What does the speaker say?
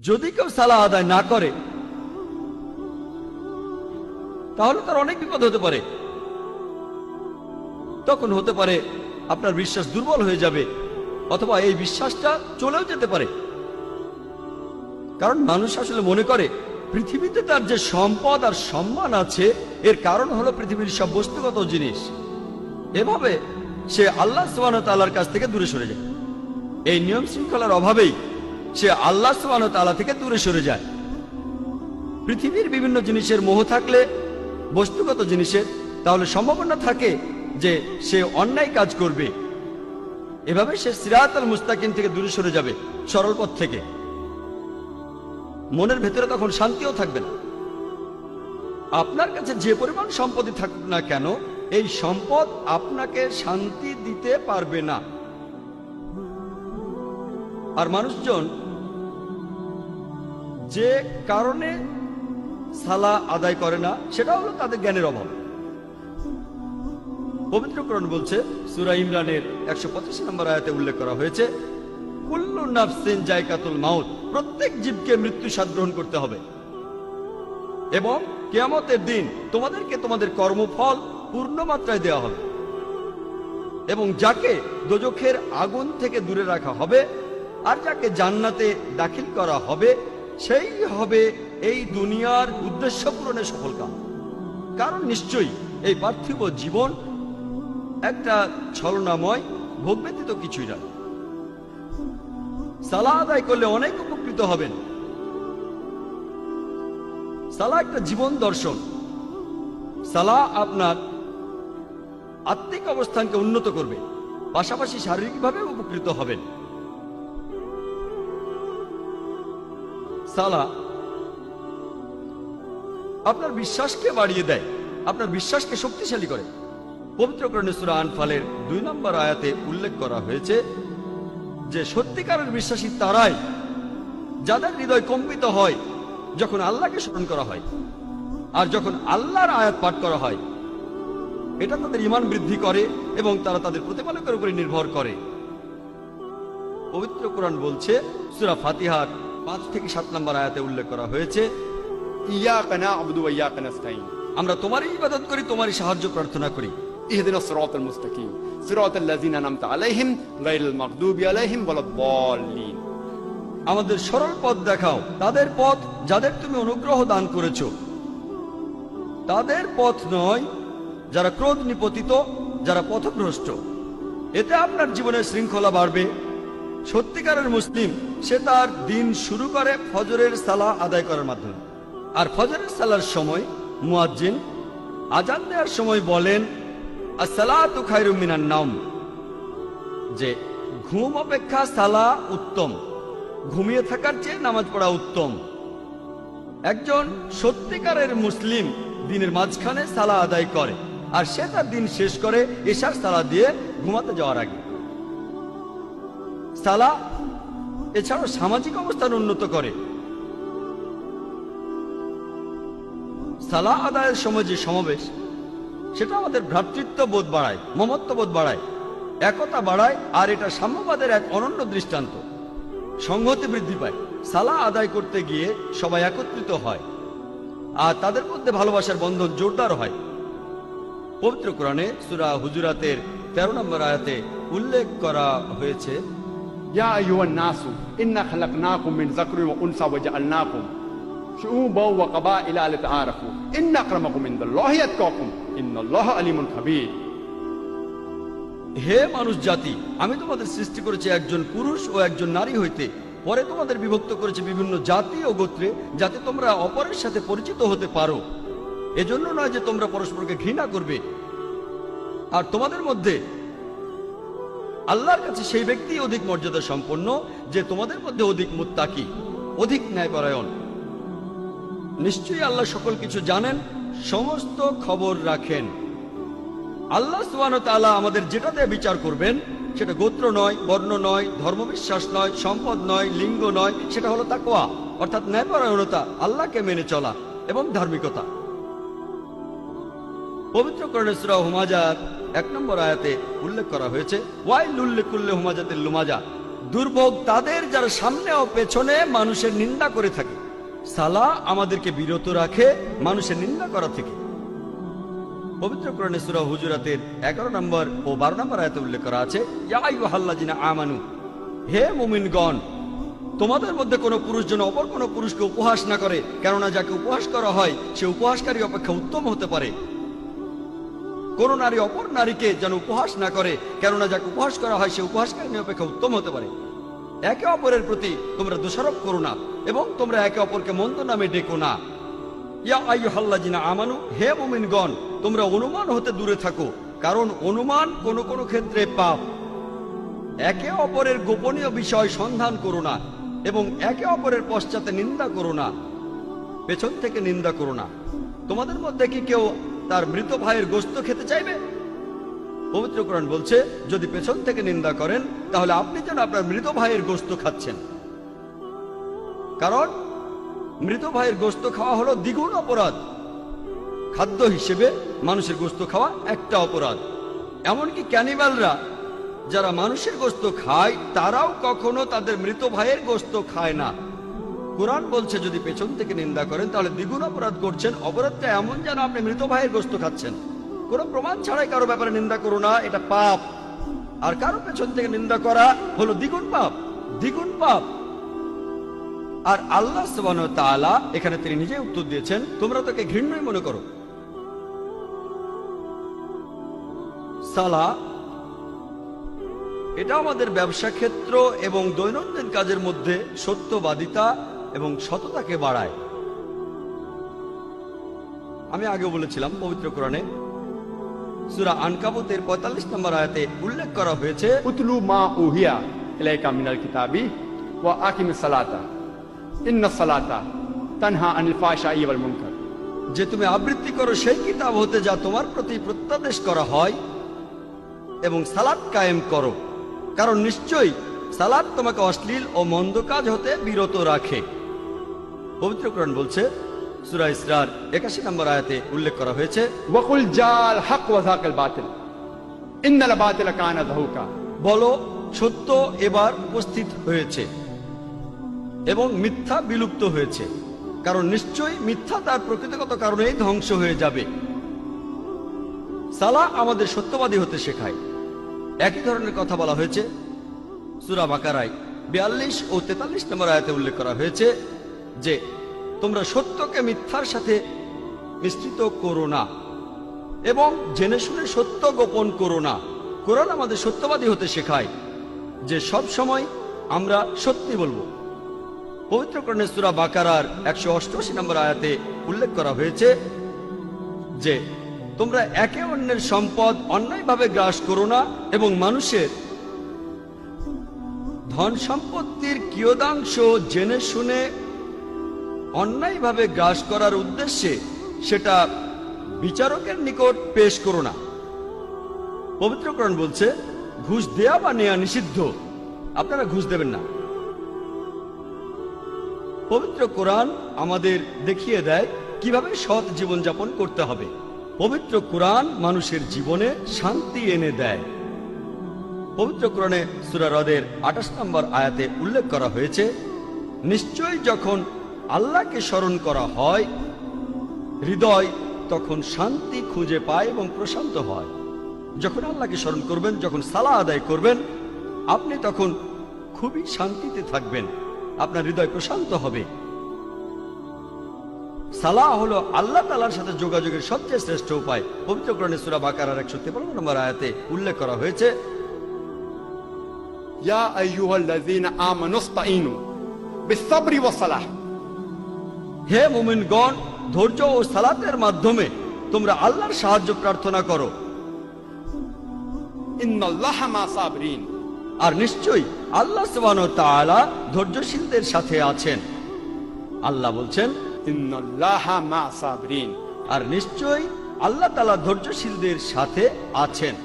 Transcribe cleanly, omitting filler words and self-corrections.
যদি কেউ সালাহ আদায় না করে তাহলে তার অনেক বিপদ হতে পারে। তখন হতে পারে আপনার বিশ্বাস দুর্বল হয়ে যাবে, অথবা এই বিশ্বাসটা চলেও যেতে পারে। কারণ মানুষ আসলে মনে করে পৃথিবীতে তার যে সম্পদ আর সম্মান আছে এর কারণ হলো পৃথিবীর সব বস্তুগত জিনিস। এভাবে সে আল্লাহ সুবহানাহু ওয়া তাআলার কাছ থেকে দূরে সরে যায়। এই নিয়ম শৃঙ্খলার অভাবেই সে আল্লাহ সুবহানাহু ওয়া তাআলা থেকে দূরে সরে যায়। পৃথিবীর বিভিন্ন জিনিসের মোহ থাকলে, বস্তুগত জিনিসের, তাহলে সম্ভাবনা থাকে যে সে অন্যায় কাজ করবে। এভাবে সে সিরাতাল মুস্তাকিম থেকে দূরে সরে যাবে, সরল পথ থেকে। মনের ভেতরে তখন শান্তিও থাকবে না। আপনার কাছে যে পরিমাণ সম্পত্তি থাকুক না কেন, এই সম্পদ আপনাকে শান্তি দিতে পারবে না। আর মানুষজন যে কারণে সালাহ আদায় করে না সেটা হলো তাদের জ্ঞানের অভাব। পবিত্র কোরআন বলছে, সূরা ইমরানের 185 নম্বর আয়াতে উল্লেখ করা হয়েছে, কুল্লু নাফসিন যায়কাতুল মাউত, প্রত্যেক জীবকে মৃত্যু স্বাদ গ্রহণ করতে হবে এবং কিয়ামতের দিন তোমাদেরকে তোমাদের কর্মফল পূর্ণ মাত্রায় দেওয়া হবে এবং যাকে দোজখের আগুন থেকে দূরে রাখা হবে আর যাকে জান্নাতে দাখিল করা হবে সেই হবে এই দুনিয়ার উদ্দেশ্য পূরণে সফলকাম। কারণ নিশ্চয়ই এই পার্থিব জীবন একটা ছলনাময়, ভোগ ব্যতীত কিছুই না। সালাহ আদায় করলে অনেক উপকৃত হবেন। সালাহ একটা জীবন দর্শন। সালাহ আপনার আত্মিক অবস্থানকে উন্নত করবে, পাশাপাশি শারীরিকভাবে উপকৃত হবেন। সালাহ আপনার বিশ্বাসকে বাড়িয়ে দেয়, আপনার বিশ্বাসকে শক্তিশালী করে। পবিত্র কোরআনে সূরা আনফালের 2 নম্বর আয়াতে উল্লেখ করা হয়েছে যে সত্যিকারের বিশ্বাসী তারাই যাদের হৃদয় কম্পিত হয় যখন আল্লাহকে স্মরণ করা হয় আর যখন আল্লাহর আয়াত পাঠ করা হয়। এটা তাদের ঈমান বৃদ্ধি করে এবং তারা তাদের প্রতিপালকের উপরে নির্ভর করে। পবিত্র কোরআন বলছে, সূরা ফাতিহার 5 থেকে 7 নম্বর আয়াতে উল্লেখ করা হয়েছে, ইয়াকা না'বুদু ওয়া ইয়াকা নাস্তাঈন, আমরা তোমারই ইবাদত করি, তোমারই সাহায্য প্রার্থনা করি। ইহদিনাস সিরাতাল মুস্তাকিম, সিরাতাল লাযিনা আন'আমতা আলাইহিম গায়রিল মাগদুবি আলাইহিম ওয়ালাদ-দাল্লিন, আমাদের সরল পথ দেখাও, তাদের পথ যাদের তুমি অনুগ্রহ দান করেছো, তাদের পথ নয় যারা ক্রোধ নিপতিত, যারা পথভ্রষ্ট। এতে আপনার জীবনের শৃঙ্খলা বাড়বে। সত্যিকারের মুসলিম সে তার দিন শুরু করে ফজরের সালাহ আদায় করার মাধ্যমে। আর ফজরের সালার সময় মুয়াজ্জিন আজান দেওয়ার সময় বলেন, আসসালাতু খায়রুম মিনান নাওম, যে ঘুম অপেক্ষা সালাহ উত্তম, ঘুমিয়ে থাকার চেয়ে নামাজ পড়া উত্তম। একজন সত্যিকারের মুসলিম দিনের মাঝখানে সালাহ আদায় করে আর সে তার দিন শেষ করে এশার সালাহ দিয়ে ঘুমাতে যাওয়ার আগে। সালাহ এছাড়াও সামাজিক অবস্থান উন্নত করে। সালাহ আদায়ের সময় যে সমাবেশ, সেটা আমাদের ভ্রাতৃত্ব বোধ বাড়ায়, মমত্ববোধ বাড়ায়, একতা বাড়ায়, আর এটা সাম্যবাদের এক অনন্য দৃষ্টান্ত। সংহতি বৃদ্ধি পায়। সালাহ আদায় করতে গিয়ে সবাই একত্রিত হয় আর তাদের মধ্যে ভালোবাসার বন্ধন জোরদার হয়। পবিত্র কোরআনে সূরা হুজুরাতের 13 নম্বর আয়াতে উল্লেখ করা হয়েছে, ইয়া আইয়ুহান নাসু ইন্না খালাকনাকুম মিন যাকরিন ওয়া উনসা ওয়া জাআলনাকুম শুউবান ওয়া কাবাইলা লিতাআরাফু ইন্না আকরামাকুম ইনদাল্লাহি আতকাকুম ইন্নাল্লাহা আলিমুন খাবীর। হে মানুষ জাতি, আমি তোমাদের সৃষ্টি করেছি একজন পুরুষ ও একজন নারী হইতে, পরে তোমাদের বিভক্ত করেছি বিভিন্ন জাতি ও গোত্রে, যাতে তোমরা অপরের সাথে পরিচিত হতে পারো। এজন্য নয় যে তোমরা পরস্পরকে ঘৃণা করবে। আর তোমাদের মধ্যে আল্লাহর কাছে সেই ব্যক্তি অধিক মর্যাদা সম্পন্ন যে তোমাদের মধ্যে অধিক মুত্তাকি, অধিক ন্যায়পরায়ণ। নিশ্চয়ই আল্লাহ সকল কিছু জানেন, সমস্ত খবর রাখেন। আল্লাহ সুবহানাহু ওয়া তাআলা আমাদের যেটা দিয়ে বিচার করবেন সেটা গোত্র নয়, বর্ণ নয়, ধর্মবিশ্বাস নয়, সম্পদ নয়, লিঙ্গ নয়, সেটা হলো তাকওয়া, অর্থাৎ ন্যায়পরায়ণতা, আল্লাহকে মেনে চলা এবং ধার্মিকতা। পবিত্র কোরআনে সূরা হুমাজার 1 নম্বর আয়াতে উল্লেখ করা হয়েছে, ওয়াইলুল লিকুল্লি হুমাজাতিল লুমাজা দুর্ভোগ তাদের যারা সামনে ও পেছনে মানুষের নিন্দা করে থাকে। সালাহ আমাদেরকে বিরত রাখে মানুষের নিন্দা করা থেকে। পবিত্র কোরআনে সূরা হুজুরাতের 11 নম্বর ও 12 নম্বর আয়াতে উল্লেখ করা আছে, ইয়া আইয়ুহাল্লাযিনা আমানু, হে মুমিনগণ, তোমাদের মধ্যে কোনো পুরুষ যেন অপর কোনো পুরুষকে উপহাস না করে, কেননা যাকে উপহাস করা হয় সে উপহাসকারী অপেক্ষা উত্তম হতে পারে। কোন নারী অপর নারীকে যেন উপহাস না করে, কেননা যাকে উপহাস করা হয় সে উপহাসকারী অপেক্ষা উত্তম হতে পারে। একে অপরের প্রতি তোমরা দোষারোপ করো না এবং তোমরা একে অপরকে মন্দ নামে ডেকো না। ইয়া আইয়ুহাল্লাযিনা আমানু, হে মুমিনগণ, তোমরা অনুমান হতে দূরে থাকো, কারণ অনুমান কোন কোন ক্ষেত্রে পাপ। একে অপরের গোপনীয় বিষয় সন্ধান করো না এবং একে অপরের পশ্চাতে নিন্দা করো না, পেছন থেকে নিন্দা করো না। তোমাদের মধ্যে কি কেউ তার মৃত ভাইয়ের গোশত খেতে চাইবে? পবিত্র কোরআন বলছে, যদি পেছন থেকে নিন্দা করেন তাহলে আপনি যেন আপনার মৃত ভাইয়ের গোশত খাচ্ছেন, কারণ মৃত ভাইয়ের গোশত খাওয়া হলো দ্বিগুণ অপরাধ। খাদ্য হিসেবে মানুষের গোশত খাওয়া একটা অপরাধ। এমনকি ক্যানিবালরা যারা মানুষের গোশত খায় তারাও কখনো তাদের মৃত ভাইয়ের গোশত খায় না। কোরআন বলছে যদি পেছন থেকে নিন্দা করেন তাহলে দ্বিগুণ অপরাধ করছেন। অপরাধটা এমন যেন আপনি মৃত ভাইয়ের গোশত খাচ্ছেন। কোনো প্রমাণ ছাড়াই কারো ব্যাপারে নিন্দা করো না, এটা পাপ। আর কারো পেছন থেকে নিন্দা করা হলো দ্বিগুণ পাপ, দ্বিগুণ পাপ। আর আল্লাহ সুবহানাহু ওয়া তাআলা এখানে তিনি নিজেই উত্তর দিয়েছেন, তোমরা তাকে ঘৃণ্যই মনে করো। সালাহ এটা আমাদের ব্যবসা ক্ষেত্র এবং দৈনন্দিন কাজের মধ্যে সত্যবাদিতা এবং সততাকে বাড়ায়। আমি আগে বলেছিলাম পবিত্র কোরআনে সূরা আনকাবুতের 45 নম্বর আয়াতে উল্লেখ করা হয়েছে, উতলু মা উহিয়া ইলাইকা মিনাল কিতাবি ওয়া আকিমিস সালাতা ইন্নাস সালাতা তানহা আনিল ফাহশাই ওয়াল মুনকার, যে তুমি আবৃত্তি করো সেই কিতাব হতে যা তোমার প্রতি প্রত্যাদেশ করা হয় এবং সালাত কায়েম করো, কারণ নিশ্চয়ই সালাত তোমাকে অশ্লীল ও মন্দ কাজ হতে বিরত রাখে। পবিত্র কোরআন বলছে সূরা ইসরার 81 নম্বর আয়াতে উল্লেখ করা হয়েছে, ওয়াকুল জাল হক ওয়া যাকাল বাতিল ইন্নাল বাতিলা কানা যাহুকা, বলো সত্য এবার উপস্থিত হয়েছে এবং মিথ্যা বিলুপ্ত হয়েছে, কারণ নিশ্চয়ই মিথ্যা তার প্রকৃতিগত কারণেই ধ্বংস হয়ে যাবে। সালাহ আমাদের সত্যবাদী হতে শেখায়। একই ধরনের কথা বলা হয়েছে সূরা বাকারায় 42 ও 43 নম্বর আয়াতে উল্লেখ করা হয়েছে যে তোমরা সত্যকে মিথ্যার সাথে মিশ্রিত করো না এবং জেনে শুনে সত্য গোপন করো না। কোরআন আমাদের সত্যবাদী হতে শেখায় যে সব সময় আমরা সত্যি বলবো। পবিত্র কোরআনে সূরা বাকারার 188 নম্বর আয়াতে উল্লেখ করা হয়েছে যে তোমরা একে অন্যের সম্পদ অন্যায়ভাবে গ্রাস করো না এবং মানুষের ধন সম্পত্তির কিয়দাংশ জেনে শুনে অন্যায়ভাবে গ্রাস করার উদ্দেশ্যে সেটা বিচারকের নিকট পেশ করো না। পবিত্র কোরআন বলছে ঘুষ দেয়া বা নেয়া নিষিদ্ধ, আপনারা ঘুষ দেবেন না। পবিত্র কোরআন আমাদের দেখিয়ে দেয় কিভাবে সৎ জীবনযাপন করতে হবে। পবিত্র কোরআন মানুষের জীবনে শান্তি এনে দেয়। পবিত্র কোরআনে সূরা রদের 28 নম্বর আয়াতে উল্লেখ করা হয়েছে, নিশ্চয়ই যখন আল্লাহকে স্মরণ করা হয় হৃদয় তখন শান্তি খুঁজে পায় এবং প্রশান্ত হয়। যখন আল্লাহকে স্মরণ করবেন, যখন সালাহ আদায় করবেন, আপনি তখন খুবই শান্তিতে থাকবেন, আপনার হৃদয় প্রশান্ত হবে। সালাহ হলো আল্লাহ তাআলার সাথে যোগাযোগের সবচেয়ে শ্রেষ্ঠ উপায়। পবিত্র কোরআনে সূরা বাকারার 153 নম্বর আয়াতে উল্লেখ করা হয়েছে, ইয়া আইয়ুহাল্লাযীনা আমানুস্তাঈনু বিস-সাবরি ওয়াস-সালাহ, হে মুমিনগণ, ধৈর্য ও সালাতের মাধ্যমে তোমরা আল্লাহর সাহায্য প্রার্থনা করো। ইন্নাল্লাহা মা সাবরিন, আর নিশ্চয়ই আল্লাহ সুবহানাহু ওয়া তাআলা ধৈর্যশীলদের সাথে আছেন। আল্লাহ বলছেন ইন্নাল্লাহা মা সাবরিন, আর নিশ্চয়ই আল্লাহ তাআলা ধৈর্যশীলদের সাথে আছেন।